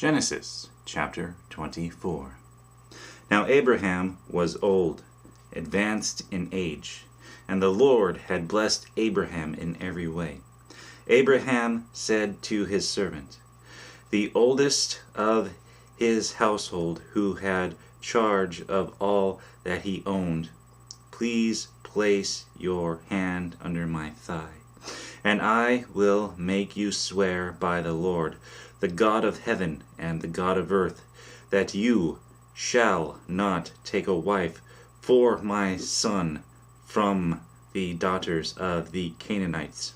Genesis chapter 24. Now Abraham was old, advanced in age, and the Lord had blessed Abraham in every way. Abraham said to his servant, the oldest of his household, who had charge of all that he owned, please place your hand under my thigh, and I will make you swear by the Lord, the God of heaven and the God of earth, that you shall not take a wife for my son from the daughters of the Canaanites,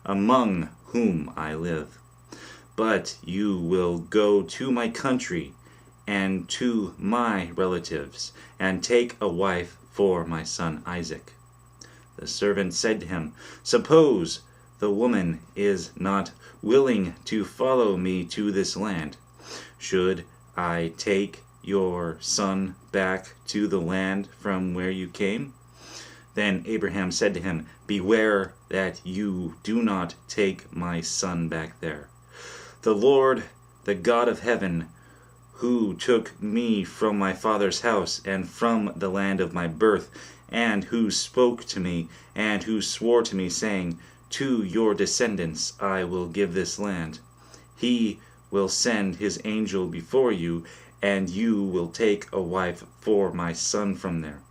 among whom I live. But you will go to my country and to my relatives, and take a wife for my son Isaac. The servant said to him, suppose the woman is not willing to follow me to this land. Should I take your son back to the land from where you came? Then Abraham said to him, beware that you do not take my son back there. The Lord, the God of heaven, who took me from my father's house and from the land of my birth, and who spoke to me, and who swore to me, saying, to your descendants I will give this land. He will send his angel before you, and you will take a wife for my son from there.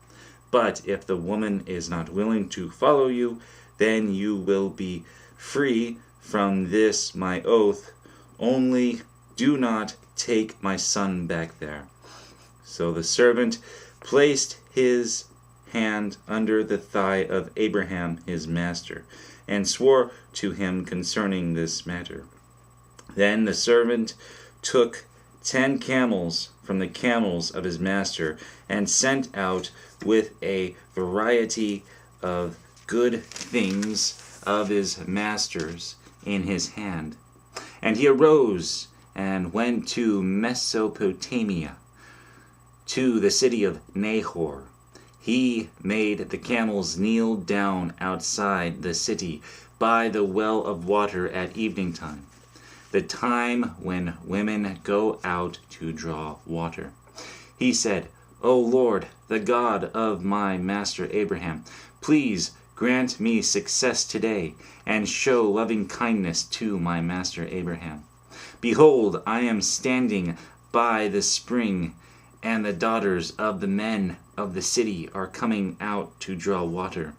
But if the woman is not willing to follow you, then you will be free from this my oath. Only do not take my son back there. So the servant placed his hand under the thigh of Abraham his master, and swore to him concerning this matter. Then the servant took 10 camels from the camels of his master, and sent out with a variety of good things of his master's in his hand. And he arose and went to Mesopotamia, to the city of Nahor. He made the camels kneel down outside the city by the well of water at evening time, the time when women go out to draw water. He said, O Lord, the God of my master Abraham, please grant me success today, and show loving kindness to my master Abraham. Behold, I am standing by the spring, and the daughters of the men of the city are coming out to draw water.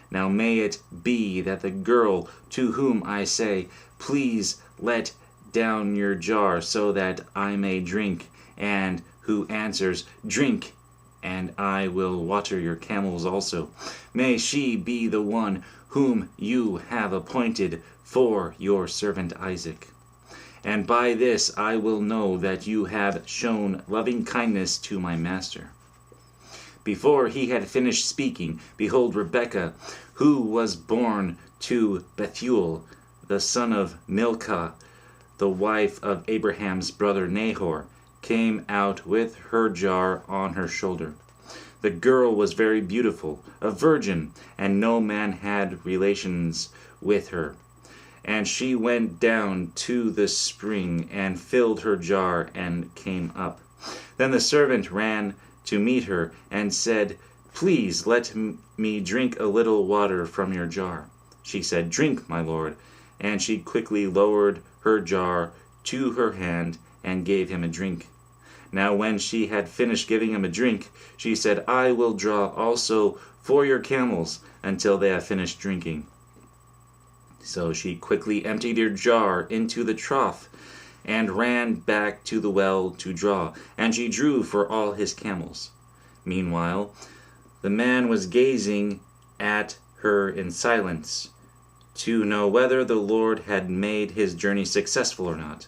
Now may it be that the girl to whom I say, please let down your jar so that I may drink, and who answers, drink, and I will water your camels also, may she be the one whom you have appointed for your servant Isaac. And by this I will know that you have shown loving kindness to my master. Before he had finished speaking, behold, Rebekah, who was born to Bethuel, the son of Milcah, the wife of Abraham's brother Nahor, came out with her jar on her shoulder. The girl was very beautiful, a virgin, and no man had relations with her. And she went down to the spring and filled her jar and came up. Then the servant ran to meet her and said, please let me drink a little water from your jar. She said, drink, my lord. And she quickly lowered her jar to her hand and gave him a drink. Now when she had finished giving him a drink, she said, I will draw also for your camels until they have finished drinking. So she quickly emptied her jar into the trough and ran back to the well to draw, and she drew for all his camels. Meanwhile, the man was gazing at her in silence to know whether the Lord had made his journey successful or not.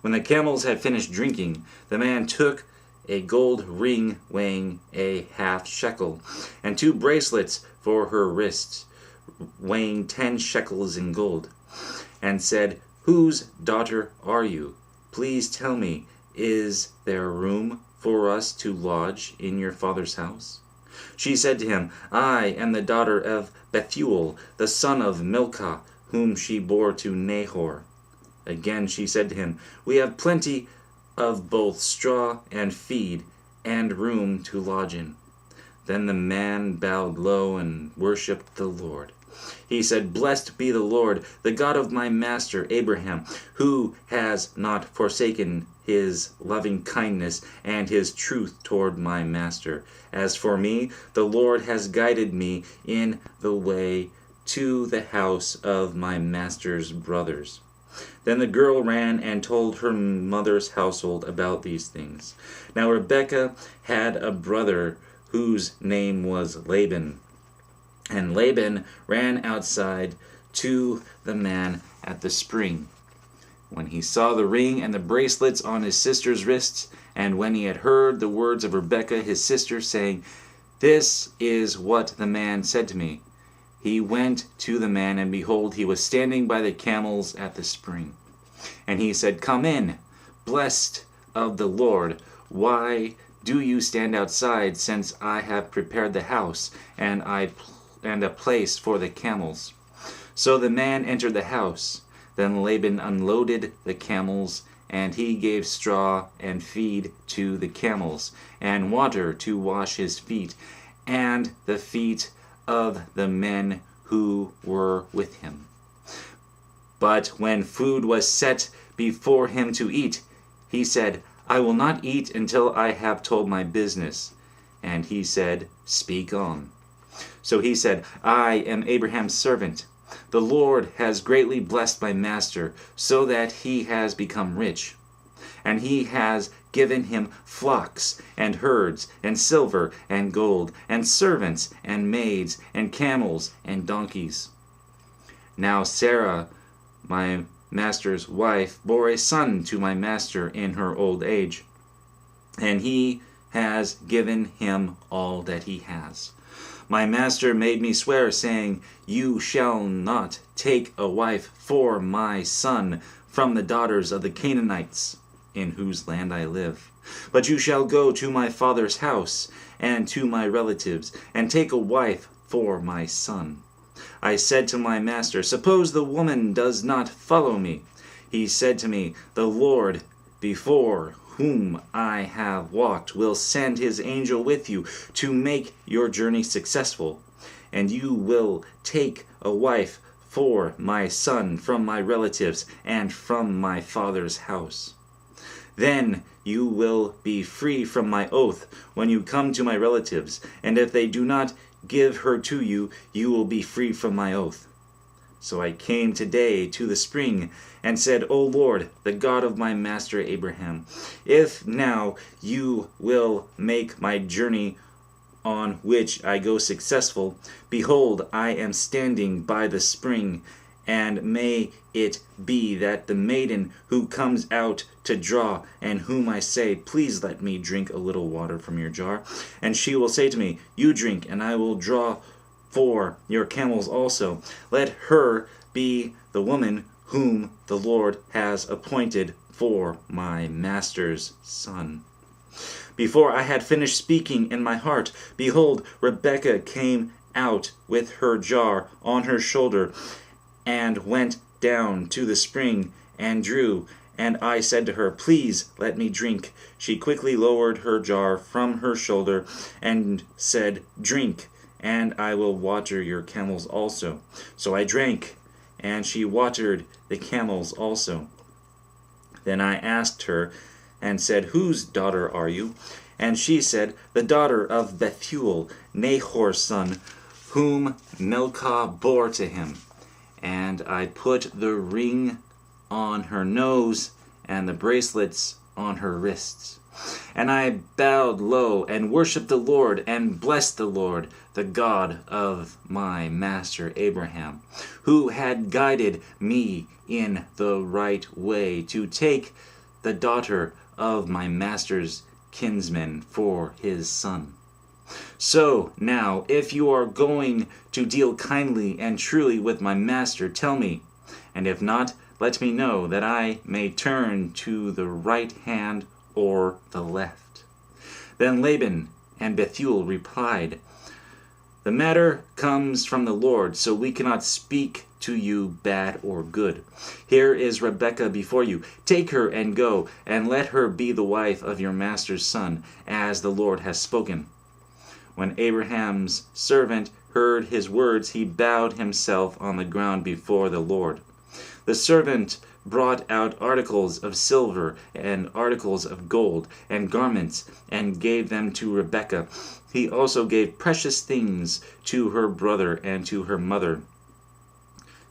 When the camels had finished drinking, the man took a gold ring weighing a half shekel, and 2 bracelets for her wrists, weighing 10 shekels in gold, and said, whose daughter are you? Please tell me, is there room for us to lodge in your father's house? She said to him, I am the daughter of Bethuel, the son of Milcah, whom she bore to Nahor. Again she said to him, we have plenty of both straw and feed, and room to lodge in. Then the man bowed low and worshipped the Lord. He said, Blessed be the Lord, the God of my master Abraham, who has not forsaken his loving kindness and his truth toward my master. As for me, the Lord has guided me in the way to the house of my master's brothers. Then the girl ran and told her mother's household about these things. Now Rebekah had a brother whose name was Laban. And Laban ran outside to the man at the spring. When he saw the ring and the bracelets on his sister's wrists, and when he had heard the words of Rebekah his sister, saying, This is what the man said to me, he went to the man, and behold, he was standing by the camels at the spring. And he said, Come in, blessed of the Lord. Why do you stand outside, since I have prepared the house and a place for the camels? So the man entered the house. Then Laban unloaded the camels, and he gave straw and feed to the camels, and water to wash his feet, and the feet of the men who were with him. But when food was set before him to eat, he said, I will not eat until I have told my business. And he said, Speak on. So he said, I am Abraham's servant. The Lord has greatly blessed my master, so that he has become rich. And he has given him flocks and herds and silver and gold and servants and maids and camels and donkeys. Now Sarah, my master's wife, bore a son to my master in her old age, and he has given him all that he has. My master made me swear, saying, You shall not take a wife for my son from the daughters of the Canaanites, in whose land I live. But you shall go to my father's house and to my relatives, and take a wife for my son. I said to my master, Suppose the woman does not follow me. He said to me, The Lord, before whom I have walked, will send his angel with you to make your journey successful, and you will take a wife for my son from my relatives and from my father's house. Then you will be free from my oath when you come to my relatives, and if they do not give her to you, you will be free from my oath. So I came today to the spring and said, O Lord, the God of my master Abraham, if now you will make my journey on which I go successful, behold, I am standing by the spring, and may it be that the maiden who comes out to draw, and whom I say, Please let me drink a little water from your jar, and she will say to me, You drink, and I will draw for your camels also. Let her be the woman whom the Lord has appointed for my master's son. Before I had finished speaking in my heart, behold, Rebekah came out with her jar on her shoulder, and went down to the spring and drew. And I said to her, Please let me drink. She quickly lowered her jar from her shoulder and said, Drink, and I will water your camels also. So I drank, and she watered the camels also. Then I asked her and said, Whose daughter are you? And she said, The daughter of Bethuel, Nahor's son, whom Milcah bore to him. And I put the ring on her nose and the bracelets on her wrists. And I bowed low and worshipped the Lord and blessed the Lord, the God of my master Abraham, who had guided me in the right way to take the daughter of my master's kinsman for his son. So now, if you are going to deal kindly and truly with my master, tell me, and if not, let me know, that I may turn to the right hand or the left. Then Laban and Bethuel replied, The matter comes from the Lord, so we cannot speak to you bad or good. Here is Rebekah before you. Take her and go, and let her be the wife of your master's son, as the Lord has spoken." When Abraham's servant heard his words, he bowed himself on the ground before the Lord. The servant brought out articles of silver and articles of gold and garments and gave them to Rebekah. He also gave precious things to her brother and to her mother.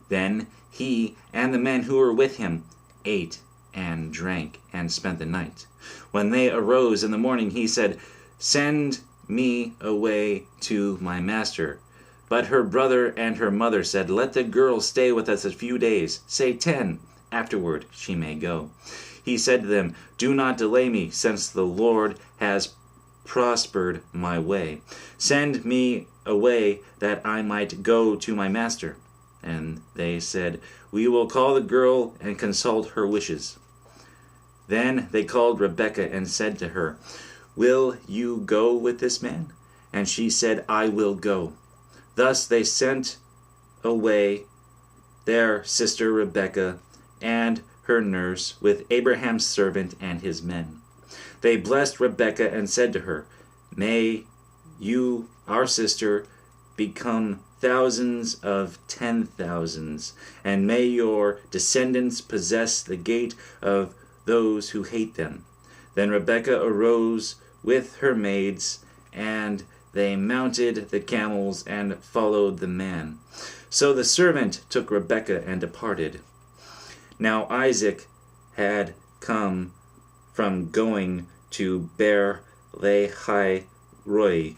Then he and the men who were with him ate and drank and spent the night. When they arose in the morning, he said, "Send me away to my master." But her brother and her mother said, "Let the girl stay with us a few days, say 10. Afterward she may go." He said to them, "Do not delay me, since the Lord has prospered my way. Send me away that I might go to my master." And they said, "We will call the girl and consult her wishes." Then they called Rebekah and said to her, "Will you go with this man?" And she said, "I will go." Thus they sent away their sister Rebekah and her nurse with Abraham's servant and his men. They blessed Rebekah and said to her, "May you, our sister, become thousands of 10,000s, and may your descendants possess the gate of those who hate them." Then Rebekah arose with her maids, and they mounted the camels and followed the man. So the servant took Rebekah and departed. Now Isaac had come from going to Beer-lahai-roi,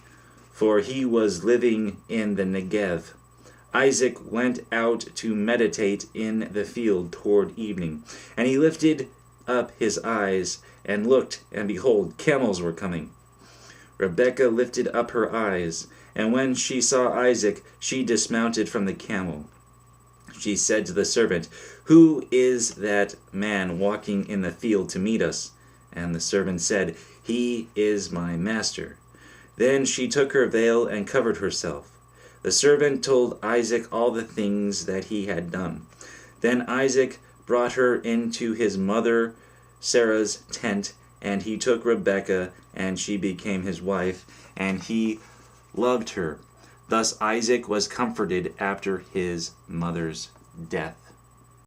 for he was living in the Negev. Isaac went out to meditate in the field toward evening, and he lifted up his eyes and looked, and behold, camels were coming. Rebekah lifted up her eyes, and when she saw Isaac, she dismounted from the camel. She said to the servant, "Who is that man walking in the field to meet us?" And the servant said, "He is my master." Then she took her veil and covered herself. The servant told Isaac all the things that he had done. Then Isaac brought her into his mother Sarah's tent, and he took Rebekah, and she became his wife, and he loved her. Thus Isaac was comforted after his mother's death.